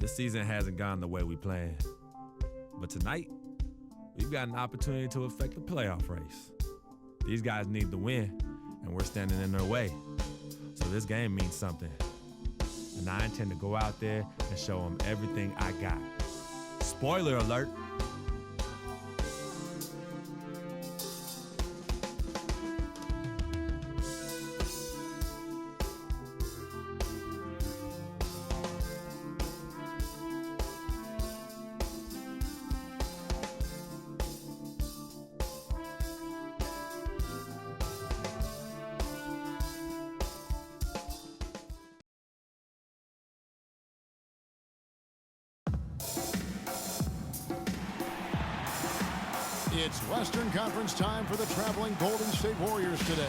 This season hasn't gone the way we planned. But tonight, we've got an opportunity to affect the playoff race. These guys need the win, and we're standing in their way. So this game means something. And I intend to go out there and show them everything I got. Spoiler alert. It's Western Conference time for the traveling Golden State Warriors today.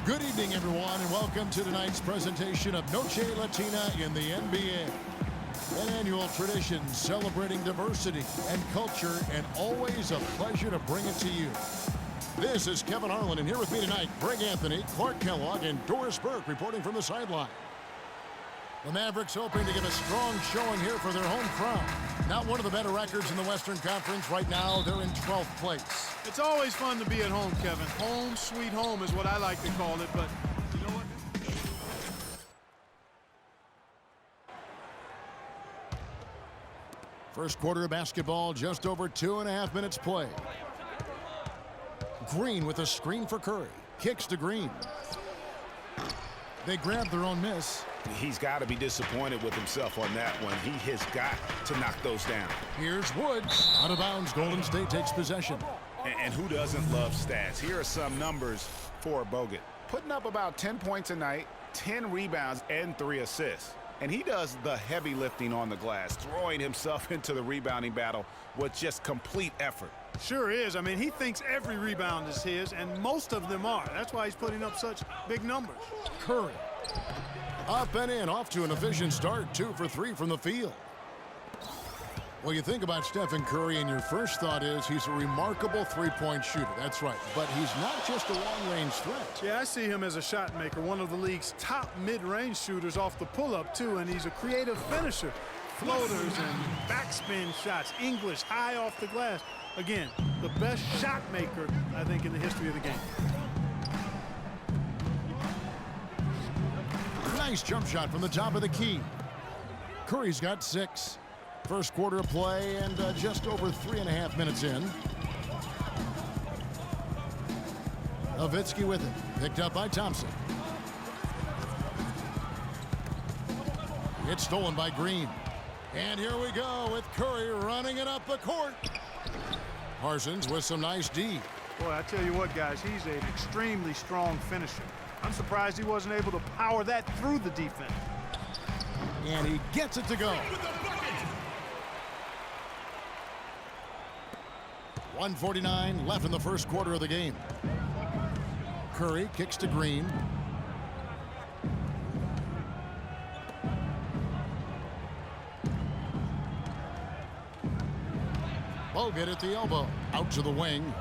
Good evening, everyone, and welcome to tonight's presentation of Noche Latina in the NBA. An annual tradition celebrating diversity and culture, and always a pleasure to bring it to you. This is Kevin Harlan, and here with me tonight, Greg Anthony, Clark Kellogg, and Doris Burke reporting from the sideline. The Mavericks hoping to get a strong showing here for their home crowd. Not one of the better records in the Western Conference. Right now, they're in 12th place. It's always fun to be at home, Kevin. Home, sweet home is what I like to call it, but you know what? First quarter of basketball, just over 2.5 minutes play. Green with a screen for Curry. Kicks to Green. They grab their own miss. He's got to be disappointed with himself on that one. He has got to knock those down. Here's Woods. Out of bounds, Golden State takes possession. And who doesn't love stats? Here are some numbers for Bogut. Putting up about 10 points a night, 10 rebounds, and 3 assists. And he does the heavy lifting on the glass, throwing himself into the rebounding battle with just complete effort. Sure is. I mean, he thinks every rebound is his, and most of them are. That's why he's putting up such big numbers. Curry. Up and in, off to an efficient start, 2 for 3 from the field. Well, you think about Stephen Curry, and your first thought is he's a remarkable three-point shooter. That's right, but he's not just a long-range threat. Yeah, I see him as a shot maker, one of the league's top mid-range shooters off the pull-up, too, and he's a creative finisher. Floaters and backspin shots, English, high off the glass. Again, the best shot maker, I think, in the history of the game. Nice jump shot from the top of the key. Curry's got 6. First quarter of play, and just over 3.5 minutes in. Nowitzki with it. Picked up by Thompson. It's stolen by Green. And here we go with Curry running it up the court. Parsons with some nice D. Boy, I tell you what, guys, he's an extremely strong finisher. I'm surprised he wasn't able to power that through the defense. And he gets it to go. 1:49 left in the first quarter of the game. Curry kicks to Green. Bogut at the elbow. Out to the wing.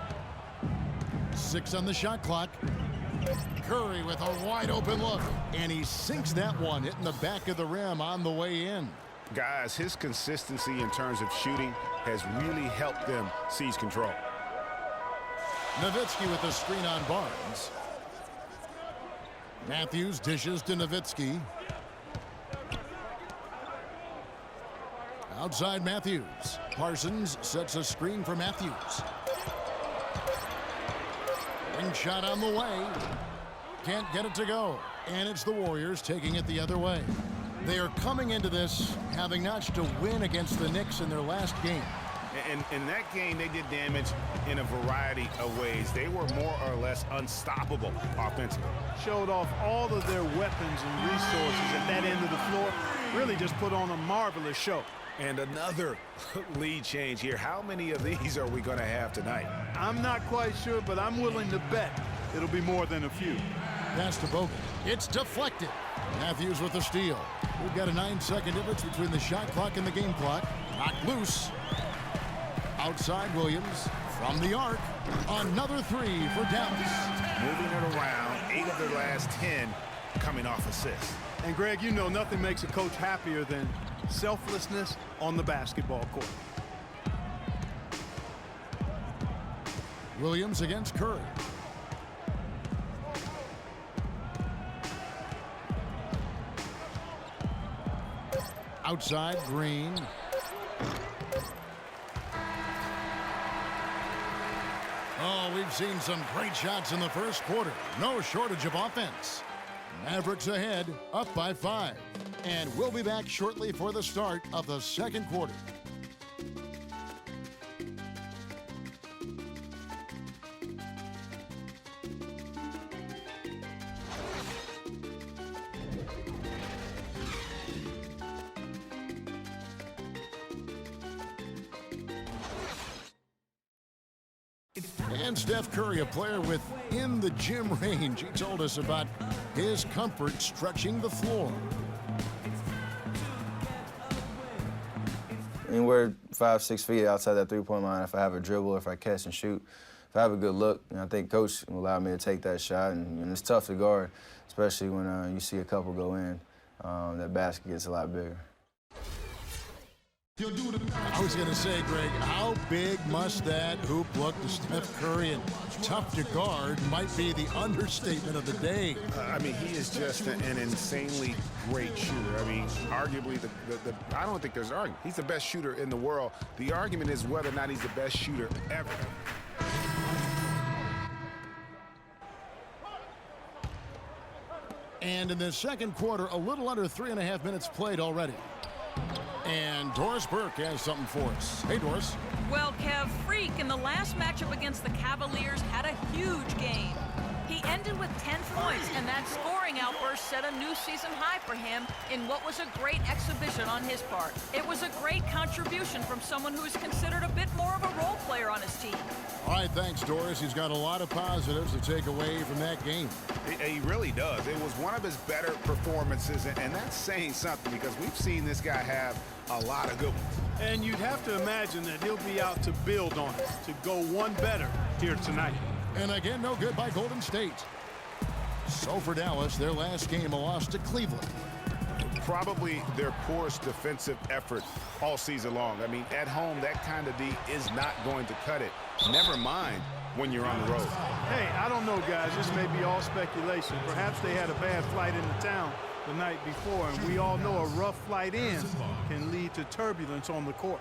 6 on the shot clock. Curry with a wide open look. And he sinks that one, hitting the back of the rim on the way in. Guys, his consistency in terms of shooting has really helped them seize control. Nowitzki with the screen on Barnes. Matthews dishes to Nowitzki. Outside Matthews. Parsons sets a screen for Matthews. Wing shot on the way. Can't get it to go. And it's the Warriors taking it the other way. They are coming into this having notched to win against the Knicks in their last game. And in that game, they did damage in a variety of ways. They were more or less unstoppable offensively. Showed off all of their weapons and resources at that end of the floor. Really just put on a marvelous show. And another lead change here. How many of these are we going to have tonight? I'm not quite sure, but I'm willing to bet it'll be more than a few. Pass to Bogut. It's deflected. Matthews with the steal. We've got a 9-second difference between the shot clock and the game clock. Knocked loose. Outside Williams from the arc. Another 3 for Dallas. Moving it around, 8 of their last 10 coming off assists. And Greg, you know nothing makes a coach happier than selflessness on the basketball court. Williams against Curry. Outside, Green. Oh, we've seen some great shots in the first quarter. No shortage of offense. Mavericks ahead, up by 5. And we'll be back shortly for the start of the second quarter. And Steph Curry, a player within the gym range. He told us about his comfort stretching the floor. Anywhere 5-6 feet outside that three-point line, if I have a dribble, if I catch and shoot, if I have a good look, I think coach will allow me to take that shot. And it's tough to guard, especially when you see a couple go in. That basket gets a lot bigger. I was going to say, Greg, how big must that hoop look to Steph Curry? And tough to guard might be the understatement of the day. I mean, he is just an insanely great shooter. I mean, arguably, I don't think there's an argument. He's the best shooter in the world. The argument is whether or not he's the best shooter ever. And in the second quarter, a little under 3.5 minutes played already. And Doris Burke has something for us. Hey, Doris. Well, Kev, Freak in the last matchup against the Cavaliers had a huge game. He ended with 10 points, and that scoring outburst set a new season high for him in what was a great exhibition on his part. It was a great contribution from someone who is considered a bit more of a role player on his team. All right, thanks, Doris. He's got a lot of positives to take away from that game. He really does. It was one of his better performances, and that's saying something because we've seen this guy have a lot of good ones. And you'd have to imagine that he'll be out to build on it, to go one better here tonight. And again, no good by Golden State. So for Dallas, their last game, a loss to Cleveland. Probably their poorest defensive effort all season long. I mean, at home, that kind of D is not going to cut it. Never mind when you're on the road. Hey, I don't know, guys. This may be all speculation. Perhaps they had a bad flight into town the night before, and we all know a rough flight in can lead to turbulence on the court.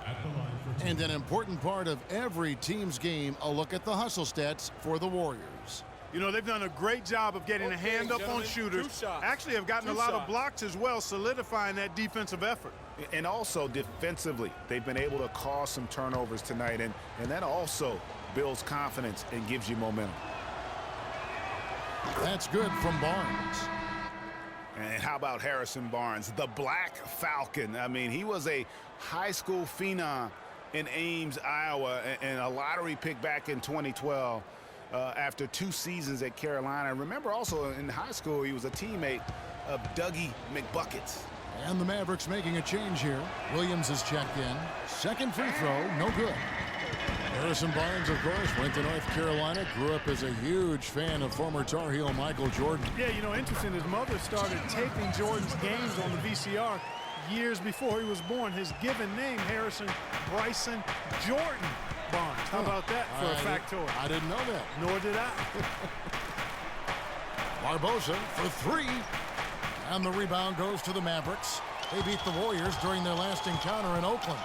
And an important part of every team's game, a look at the hustle stats for the Warriors. You know, they've done a great job of getting a hand up on shooters. Actually have gotten a lot of blocks as well, solidifying that defensive effort. And also defensively, they've been able to cause some turnovers tonight, and that also builds confidence and gives you momentum. That's good from Barnes. And how about Harrison Barnes, the Black Falcon? I mean, he was a high school phenom in Ames, Iowa, and a lottery pick back in 2012 after 2 seasons at Carolina. Remember also in high school, he was a teammate of Dougie McBuckets. And the Mavericks making a change here. Williams is checked in. Second free throw, no good. Harrison Barnes, of course, went to North Carolina, grew up as a huge fan of former Tar Heel Michael Jordan. Yeah, you know, interesting, his mother started taping Jordan's games on the VCR years before he was born. His given name, Harrison Bryson Jordan Barnes. How about that for a factoid? I didn't know that. Nor did I. Barbosa for 3. And the rebound goes to the Mavericks. They beat the Warriors during their last encounter in Oakland.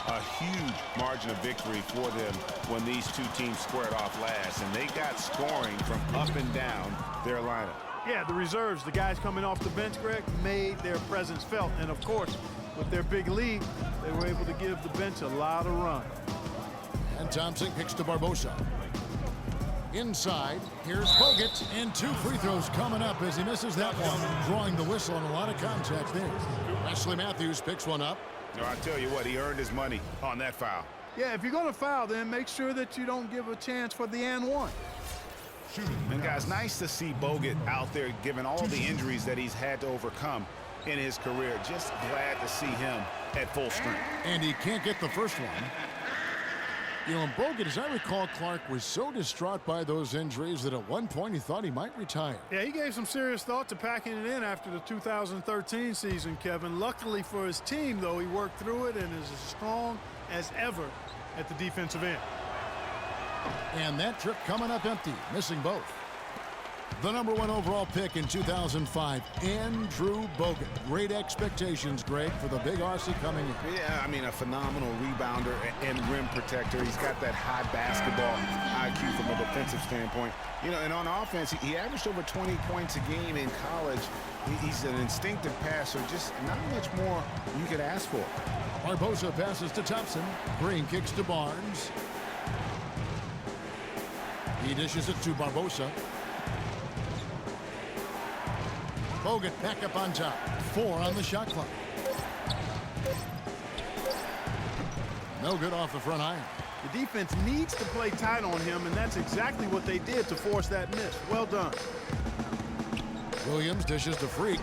A huge margin of victory for them when these two teams squared off last, and they got scoring from up and down their lineup. Yeah, the reserves, the guys coming off the bench, Greg, made their presence felt. And, of course, with their big lead, they were able to give the bench a lot of run. And Thompson kicks to Barbosa. Inside, here's Bogut, and 2 free throws coming up as he misses that one, drawing the whistle on a lot of contact there. Wesley Matthews picks one up. No, I tell you what, he earned his money on that foul. Yeah, if you're going to foul, then make sure that you don't give a chance for the and one. And, guys, nice to see Bogut out there given all the injuries that he's had to overcome in his career. Just glad to see him at full strength. And he can't get the first one. You know, Bogut, as I recall, Clark was so distraught by those injuries that at one point he thought he might retire. Yeah, he gave some serious thought to packing it in after the 2013 season, Kevin. Luckily for his team, though, he worked through it and is as strong as ever at the defensive end. And that trip coming up empty, missing both. The #1 overall pick in 2005, Andrew Bogut. Great expectations, Greg, for the big RC coming in. Yeah, I mean, a phenomenal rebounder and rim protector. He's got that high basketball IQ from a defensive standpoint. You know, and on offense, he averaged over 20 points a game in college. He's an instinctive passer, just not much more you could ask for. Barbosa passes to Thompson. Green kicks to Barnes. He dishes it to Barbosa. Bogut back up on top. 4 on the shot clock. No good off the front iron. The defense needs to play tight on him, and that's exactly what they did to force that miss. Well done. Williams dishes to Freak.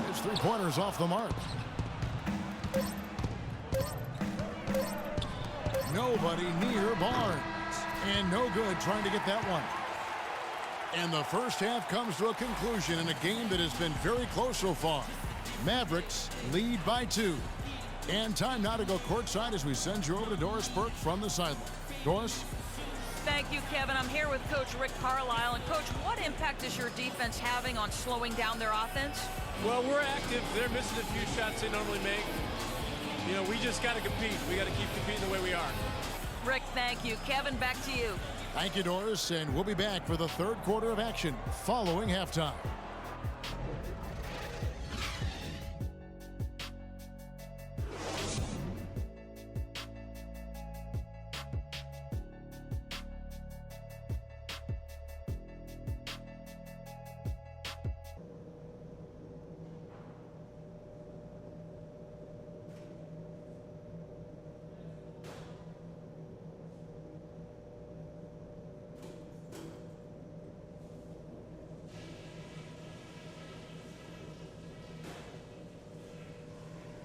His 3-pointers off the mark. Nobody near Barnes. And no good trying to get that one. And the first half comes to a conclusion in a game that has been very close so far. Mavericks lead by 2. And time now to go courtside as we send you over to Doris Burke from the sideline. Doris? Thank you, Kevin. I'm here with Coach Rick Carlisle. And, Coach, what impact is your defense having on slowing down their offense? Well, we're active. They're missing a few shots they normally make. You know, we just got to compete. We got to keep competing the way we are. Rick, thank you. Kevin, back to you. Thank you, Doris, and we'll be back for the third quarter of action following halftime.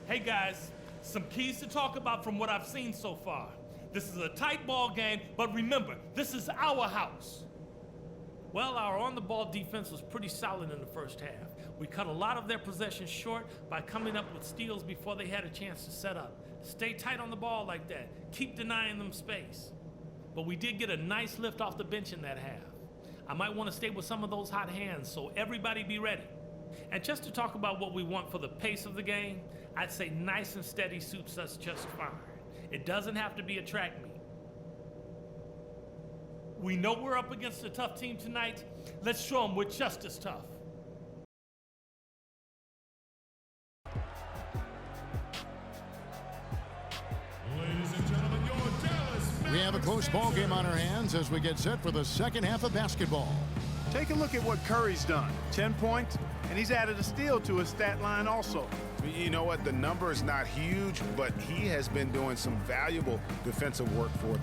Hey guys, some keys to talk about from what I've seen so far. This is a tight ball game, but remember, this is our house. Well, our on-the-ball defense was pretty solid in the first half. We cut a lot of their possessions short by coming up with steals before they had a chance to set up. Stay tight on the ball like that. Keep denying them space. But we did get a nice lift off the bench in that half. I might want to stay with some of those hot hands, so everybody be ready. And just to talk about what we want for the pace of the game, I'd say nice and steady suits us just fine. It doesn't have to be a track meet. We know we're up against a tough team tonight. Let's show them we're just as tough. Ladies and gentlemen, your Dallas Mavericks. We have a close ball game on our hands as we get set for the second half of basketball. Take a look at what Curry's done. 10 points, and he's added a steal to his stat line also. You know what? The number is not huge, but he has been doing some valuable defensive work for them.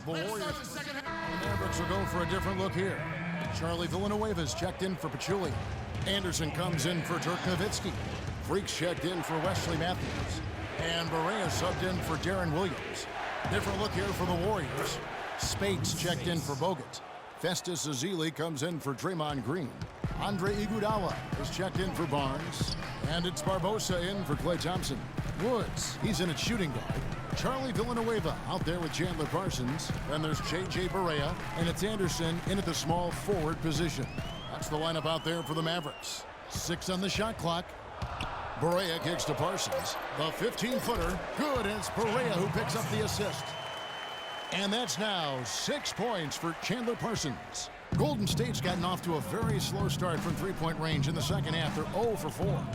The Mavericks will go for a different look here. Charlie Villanueva's checked in for Pachulia. Anderson comes in for Dirk Nowitzki. Freaks checked in for Wesley Matthews. And Barea subbed in for Darren Williams. Different look here for the Warriors. Spates checked in for Bogut. Festus Ezeli comes in for Draymond Green. Andre Iguodala is checked in for Barnes. And it's Barbosa in for Klay Thompson. Woods, he's in at shooting guard. Charlie Villanueva out there with Chandler Parsons. Then there's J.J. Barea, and it's Anderson in at the small forward position. That's the lineup out there for the Mavericks. 6 on the shot clock. Barea kicks to Parsons. The 15-footer, good, and it's Barea who picks up the assist. And that's now 6 points for Chandler Parsons. Golden State's gotten off to a very slow start from three-point range in the second half. They're 0 for 4.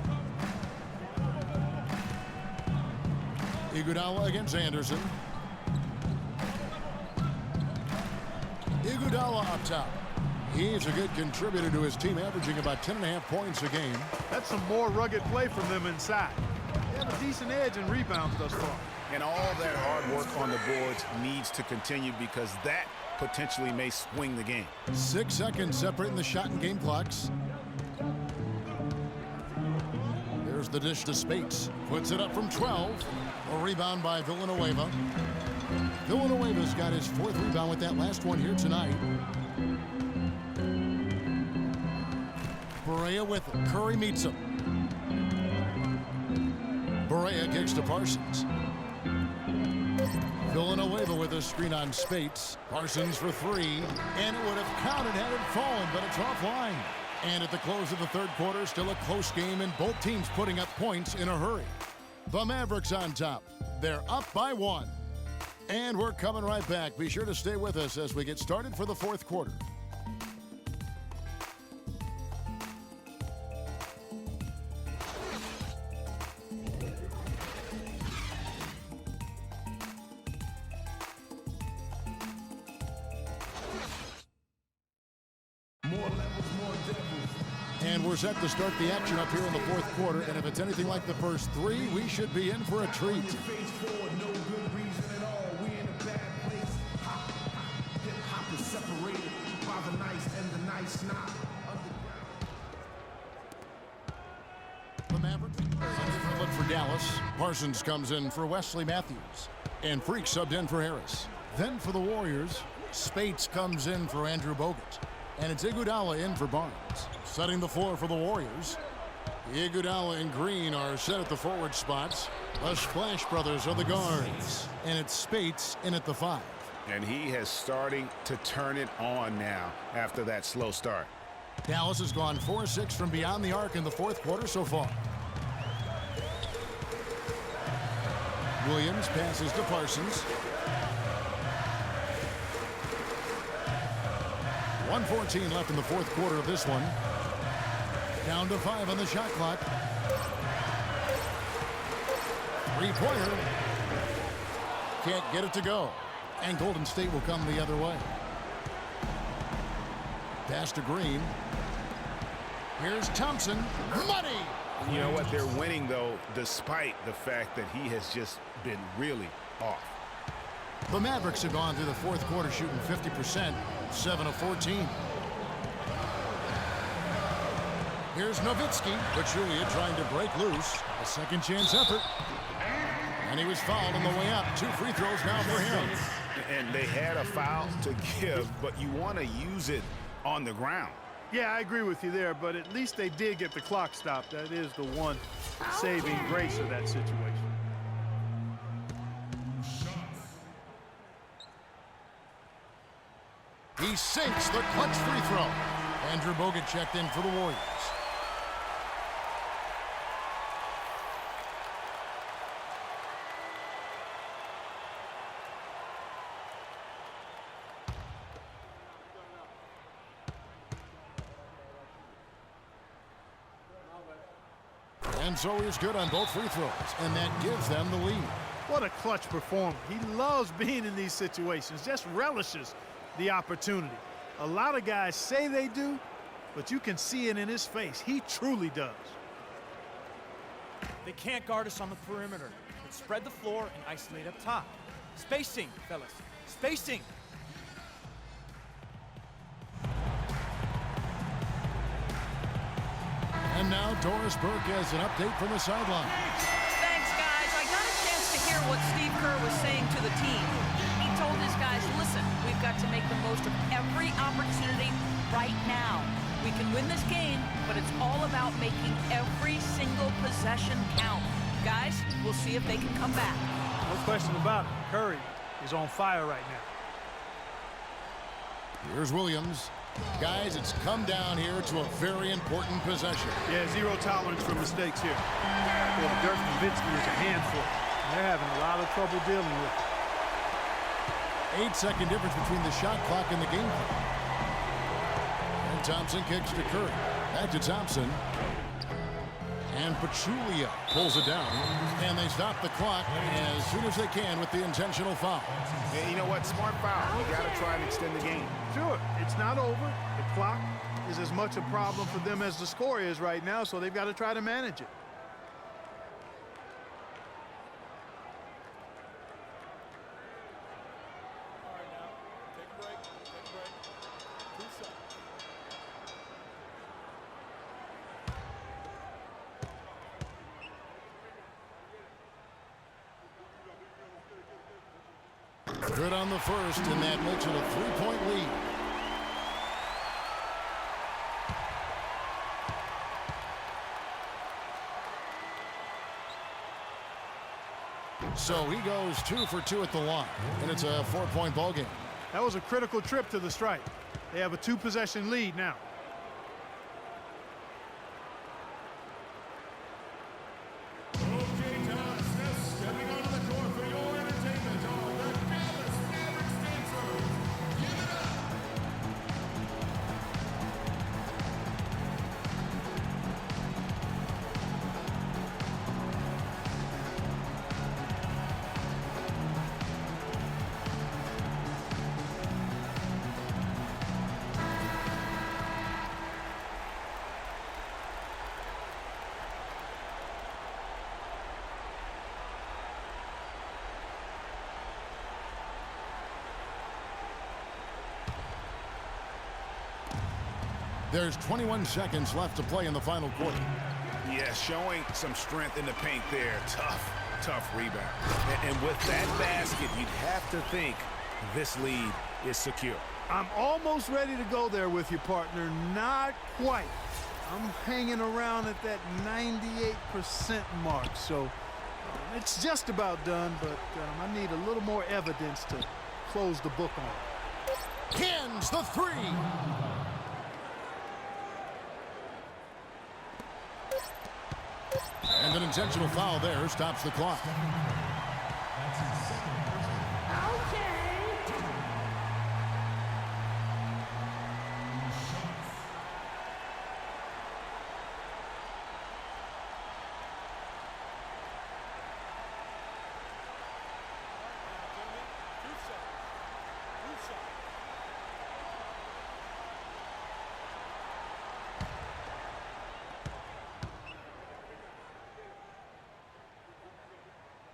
Iguodala against Anderson. Iguodala up top. He's a good contributor to his team, averaging about 10.5 points a game. That's some more rugged play from them inside. They have a decent edge in rebounds thus far. And all that hard work on the boards needs to continue because that potentially may swing the game. 6 seconds separating the shot and game clocks. There's the dish to Spates. Puts it up from 12. A rebound by Villanueva. Villanueva's got his 4th rebound with that last one here tonight. Barea with it. Curry meets him. Barea kicks to Parsons. Villanueva with a screen on Spates. Parsons for 3. And it would have counted had it fallen, but it's offline. And at the close of the third quarter, still a close game, and both teams putting up points in a hurry. The Mavericks on top. They're up by 1. And we're coming right back. Be sure to stay with us as we get started for the fourth quarter. And we're set to start the action up here in the fourth quarter. And if it's anything like the first 3, we should be in for a treat. The Mavericks look for Dallas. Parsons comes in for Wesley Matthews. And Freak subbed in for Harris. Then for the Warriors, Spates comes in for Andrew Bogut. And it's Iguodala in for Barnes. Setting the floor for the Warriors. Iguodala and Green are set at the forward spots. The Splash Brothers are the guards. And it's Spates in at the 5. And he has starting to turn it on now after that slow start. Dallas has gone 4-6 from beyond the arc in the fourth quarter so far. Williams passes to Parsons. 1:14 left in the fourth quarter of this one. Down to 5 on the shot clock. 3-pointer. Can't get it to go. And Golden State will come the other way. Pass to Green. Here's Thompson. Money! You know what? They're winning, though, despite the fact that he has just been really off. The Mavericks have gone through the fourth quarter shooting 50%, 7 of 14. Here's Nowitzki. Pachulia trying to break loose. A second chance effort. And he was fouled on the way up. 2 free throws now for him. And they had a foul to give, but you want to use it on the ground. Yeah, I agree with you there, but at least they did get the clock stopped. That is the one saving grace of that situation. He sinks the clutch free throw. Andrew Bogut checked in for the Warriors. And so he's good on both free throws, and that gives them the lead. What a clutch performer. He loves being in these situations, just relishes the opportunity. A lot of guys say they do, but you can see it in his face. He truly does. They can't guard us on the perimeter. Let's spread the floor and isolate up top. Spacing, fellas. Spacing. And now Doris Burke has an update from the sideline. Thanks, guys. I got a chance to hear what Steve Kerr was saying to the team. He told his Guys, listen, we've got to make the most of every opportunity right now. We can win this game, but it's all about making every single possession count. Guys, we'll see if they can come back. No question about it. Curry is on fire right now. Here's Williams. Guys, it's come down here to a very important possession. Yeah, zero tolerance for mistakes here. Well, Dirk Nowitzki is a handful. They're having a lot of trouble dealing with it. 8-second difference between the shot clock and the game clock. And Thompson kicks to Curry. Back to Thompson. And Pachulia pulls it down. And they stop the clock as soon as they can with the intentional foul. And you know what? Smart foul. You got to try and extend the game. Sure, it's not over. The clock is as much a problem for them as the score is right now, so they've got to try to manage it. Good on the first, and that makes it a 3-point lead. So he goes 2 for 2 at the line, and it's a 4-point ball game. That was a critical trip to the stripe. They have a 2-possession lead now. There's 21 seconds left to play in the final quarter. Yeah, showing some strength in the paint there. Tough rebound. And with that basket, you'd have to think this lead is secure. I'm almost ready to go there with you, partner. Not quite. I'm hanging around at that 98% mark, so it's just about done, but I need a little more evidence to close the book on it. Hands the three. And an intentional foul there stops the clock.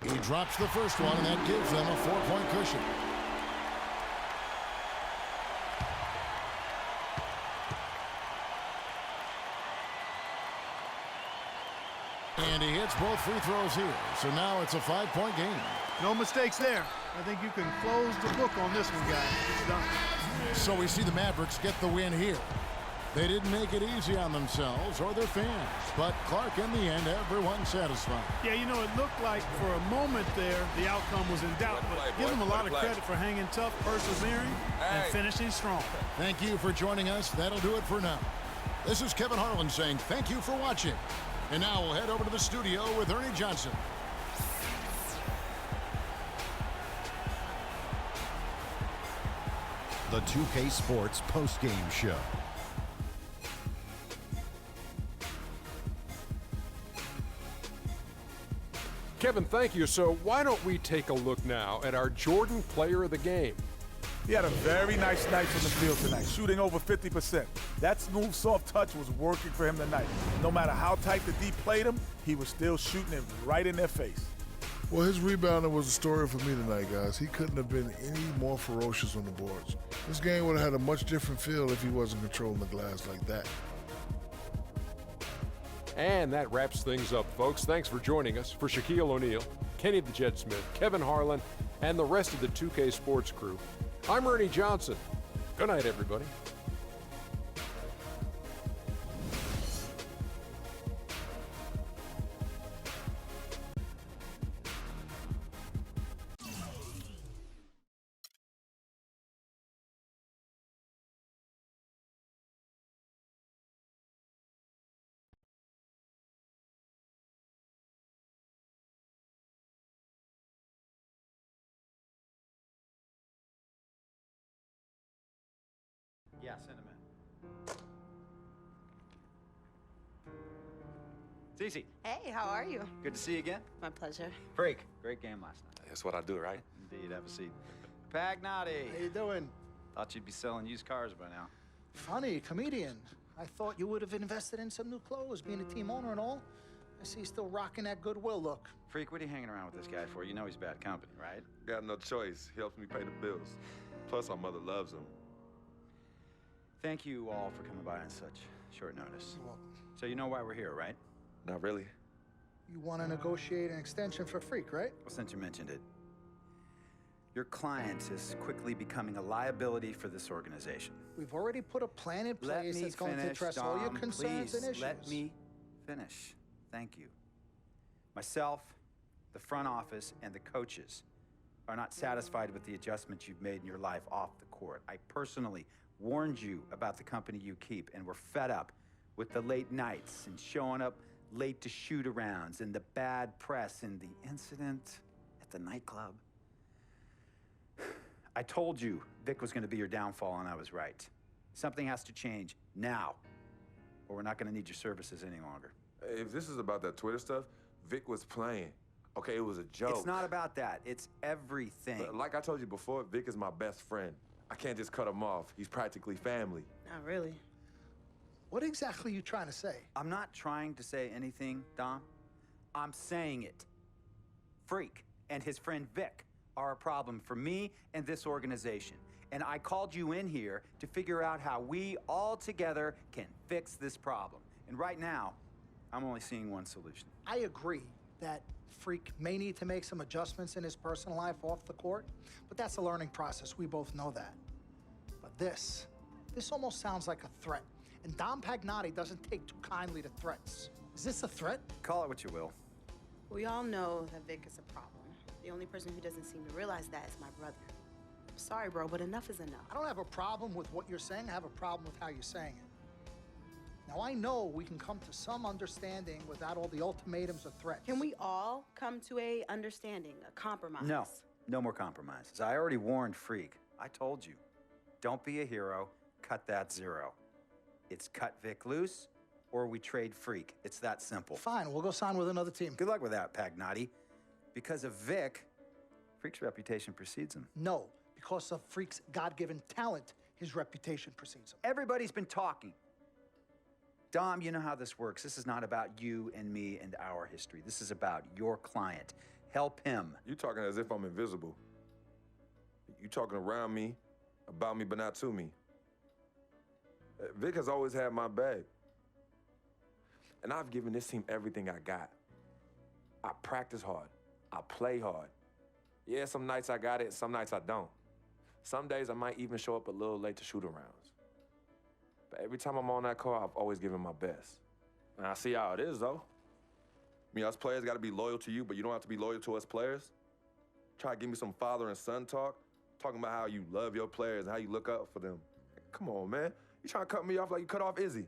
He drops the first one, and that gives them a 4-point cushion. And he hits both free throws here. So now it's a 5-point game. No mistakes there. I think you can close the book on this one, guys. It's done. So we see the Mavericks get the win here. They didn't make it easy on themselves or their fans, but Clark, in the end, everyone's satisfied. Yeah, you know, it looked like for a moment there the outcome was in doubt, but give them a lot of credit for hanging tough, persevering, and finishing strong. Thank you for joining us. That'll do it for now. This is Kevin Harlan saying thank you for watching. And now we'll head over to the studio with Ernie Johnson. The 2K Sports postgame show. Kevin, thank you. So why don't we take a look now at our Jordan Player of the Game? He had a very nice night from the field tonight, shooting over 50%. That smooth, soft touch was working for him tonight. No matter how tight the D played him, he was still shooting it right in their face. Well, his rebounding was a story for me tonight, guys. He couldn't have been any more ferocious on the boards. This game would have had a much different feel if he wasn't controlling the glass like that. And that wraps things up, folks. Thanks for joining us. For Shaquille O'Neal, Kenny the Jet Smith, Kevin Harlan, and the rest of the 2K Sports crew, I'm Ernie Johnson. Good night, everybody. Yeah, send him in. It's easy. Hey, how are you? Good to see you again. My pleasure. Freak. Great game last night. That's what I do, right? Indeed. Have a seat. Pagnotti. How you doing? Thought you'd be selling used cars by now. Funny, comedian. I thought you would have invested in some new clothes, being a team owner and all. I see you still rocking that Goodwill look. Freak, what are you hanging around with this guy for? You know he's bad company, right? Got no choice. He helps me pay the bills. Plus, our mother loves him. Thank you all for coming by on such short notice. You're welcome. So you know why we're here, right? Not really. You want to negotiate an extension for Freak, right? Well, since you mentioned it, your client is quickly becoming a liability for this organization. We've already put a plan in place that's going to address all your concerns please, and issues. Let me finish. Thank you. Myself, the front office, and the coaches are not satisfied with the adjustments you've made in your life off the court. I personally warned you about the company you keep, and we're fed up with the late nights and showing up late to shoot-arounds and the bad press and the incident at the nightclub. I told you Vic was going to be your downfall, and I was right. Something has to change now, or we're not going to need your services any longer. If this is about that Twitter stuff, Vic was playing. Okay, it was a joke. It's not about that. It's everything. But like I told you before, Vic is my best friend. I can't just cut him off. He's practically family. Not really. What exactly are you trying to say? I'm not trying to say anything, Dom. I'm saying it. Freak and his friend Vic are a problem for me and this organization. And I called you in here to figure out how we all together can fix this problem. And right now, I'm only seeing one solution. I agree that Freak may need to make some adjustments in his personal life off the court, but that's a learning process. We both know that. But this almost sounds like a threat. And Dom Pagnotti doesn't take too kindly to threats. Is this a threat? Call it what you will. We all know that Vic is a problem. The only person who doesn't seem to realize that is my brother. I'm sorry, bro, but enough is enough. I don't have a problem with what you're saying. I have a problem with how you're saying it. Now, I know we can come to some understanding without all the ultimatums or threats. Can we all come to a understanding, a compromise? No, no more compromises. I already warned Freak. I told you. Don't be a hero. Cut that zero. It's cut Vic loose, or we trade Freak. It's that simple. Fine, we'll go sign with another team. Good luck with that, Pagnotti. Because of Vic, Freak's reputation precedes him. No, because of Freak's God-given talent, his reputation precedes him. Everybody's been talking. Dom, you know how this works. This is not about you and me and our history. This is about your client. Help him. You talking as if I'm invisible. You talking around me, about me, but not to me. Vic has always had my back. And I've given this team everything I got. I practice hard. I play hard. Yeah, some nights I got it, some nights I don't. Some days I might even show up a little late to shoot-arounds. But every time I'm on that court, I've always given my best. And I see how it is, though. I mean, us players got to be loyal to you, but you don't have to be loyal to us players. Try to give me some father and son talk, talking about how you love your players and how you look up for them. Come on, man. You trying to cut me off like you cut off Izzy.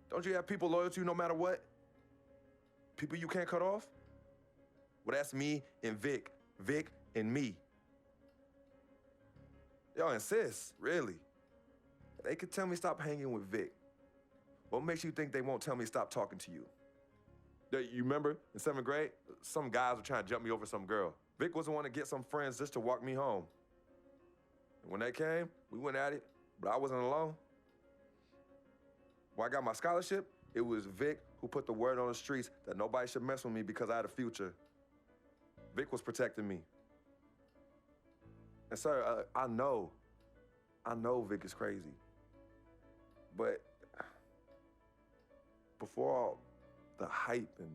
Don't you have people loyal to you no matter what? People you can't cut off? Well, that's me and Vic. Vic and me. Y'all insist, really. They could tell me stop hanging with Vic. What makes you think they won't tell me stop talking to you? You remember in 7th grade, some guys were trying to jump me over some girl. Vic was the one to get some friends just to walk me home. And when they came, we went at it, but I wasn't alone. When I got my scholarship, it was Vic who put the word on the streets that nobody should mess with me because I had a future. Vic was protecting me. And sir, I know Vic is crazy. But before all the hype and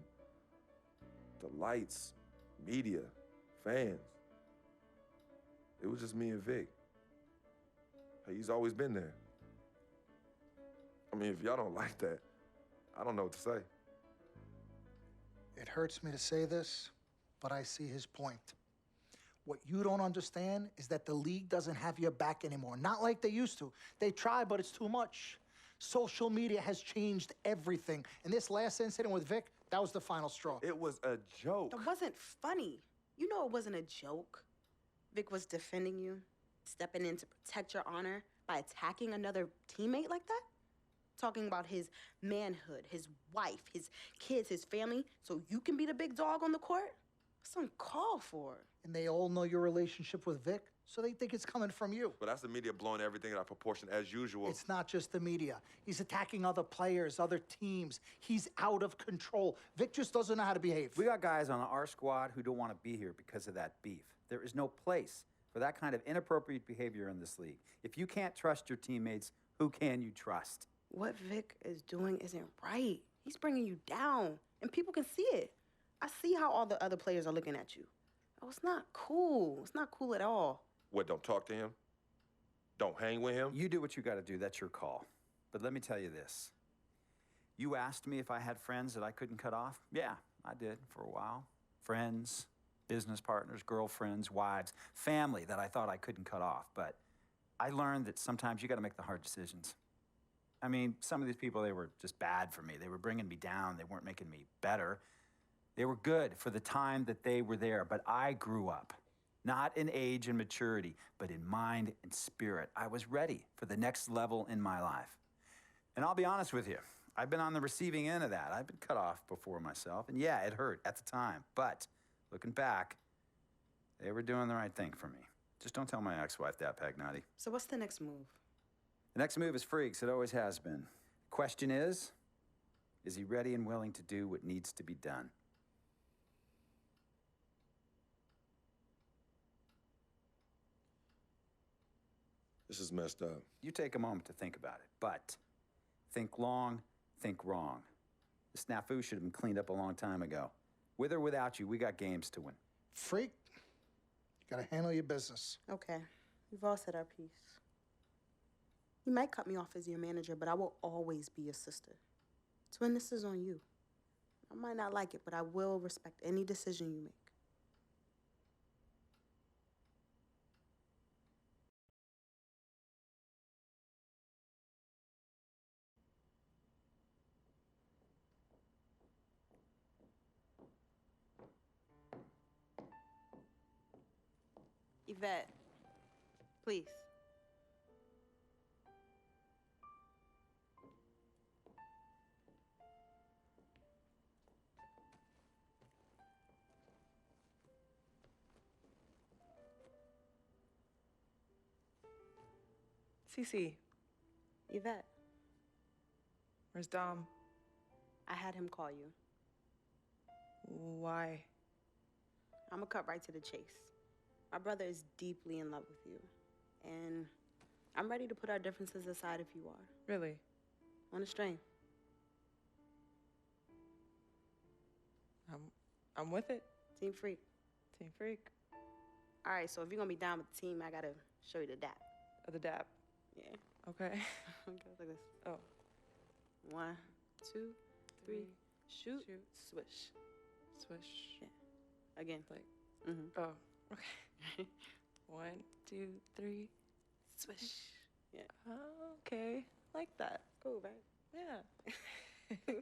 the lights, media, fans, It was just me and Vic. Hey, he's always been there. I mean, if y'all don't like that, I don't know what to say. It hurts me to say this, but I see his point. What you don't understand is that the league doesn't have your back anymore. Not like they used to. They try, but it's too much. Social media has changed everything. And this last incident with Vic, that was the final straw. It was a joke. It wasn't funny. You know it wasn't a joke. Vic was defending you, stepping in to protect your honor by attacking another teammate like that? Talking about his manhood, his wife, his kids, his family, so you can be the big dog on the court? That's uncalled for. And they all know your relationship with Vic, so they think it's coming from you. But that's the media blowing everything out of proportion as usual. It's not just the media. He's attacking other players, other teams. He's out of control. Vic just doesn't know how to behave. We got guys on our squad who don't want to be here because of that beef. There is no place for that kind of inappropriate behavior in this league. If you can't trust your teammates, who can you trust? What Vic is doing isn't right. He's bringing you down, and people can see it. I see how all the other players are looking at you. Oh, it's not cool. It's not cool at all. What, don't talk to him? Don't hang with him? You do what you got to do. That's your call. But let me tell you this. You asked me if I had friends that I couldn't cut off? Yeah, I did for a while. Friends, business partners, girlfriends, wives, family that I thought I couldn't cut off. But I learned that sometimes you got to make the hard decisions. I mean, some of these people, they were just bad for me. They were bringing me down. They weren't making me better. They were good for the time that they were there, but I grew up. Not in age and maturity, but in mind and spirit. I was ready for the next level in my life. And I'll be honest with you, I've been on the receiving end of that. I've been cut off before myself, and yeah, it hurt at the time. But looking back, they were doing the right thing for me. Just don't tell my ex-wife that, Pagnotti. So what's the next move? The next move is Freaks. It always has been. The question is he ready and willing to do what needs to be done? This is messed up. You take a moment to think about it, but think long, think wrong. The snafu should have been cleaned up a long time ago. With or without you, we got games to win. Freak, you gotta handle your business. Okay, we've all said our piece. You might cut me off as your manager, but I will always be your sister. Twin, this is on you. I might not like it, but I will respect any decision you make. Yvette, please. Cece. Yvette. Where's Dom? I had him call you. Why? I'm gonna cut right to the chase. My brother is deeply in love with you. And I'm ready to put our differences aside if you are. Really? On a string. I'm with it. Team Freak. Team Freak. All right, so if you're gonna be down with the team, I gotta show you the dap. Oh, the dap. Yeah. Okay. Okay, like this. Oh. 1, 2, 3, shoot, swish. Swish. Yeah. Again. Like. Mm-hmm. Oh. Okay. 1, 2, 3, swish. Yeah. Oh, okay. Like that. Cool, right? Yeah.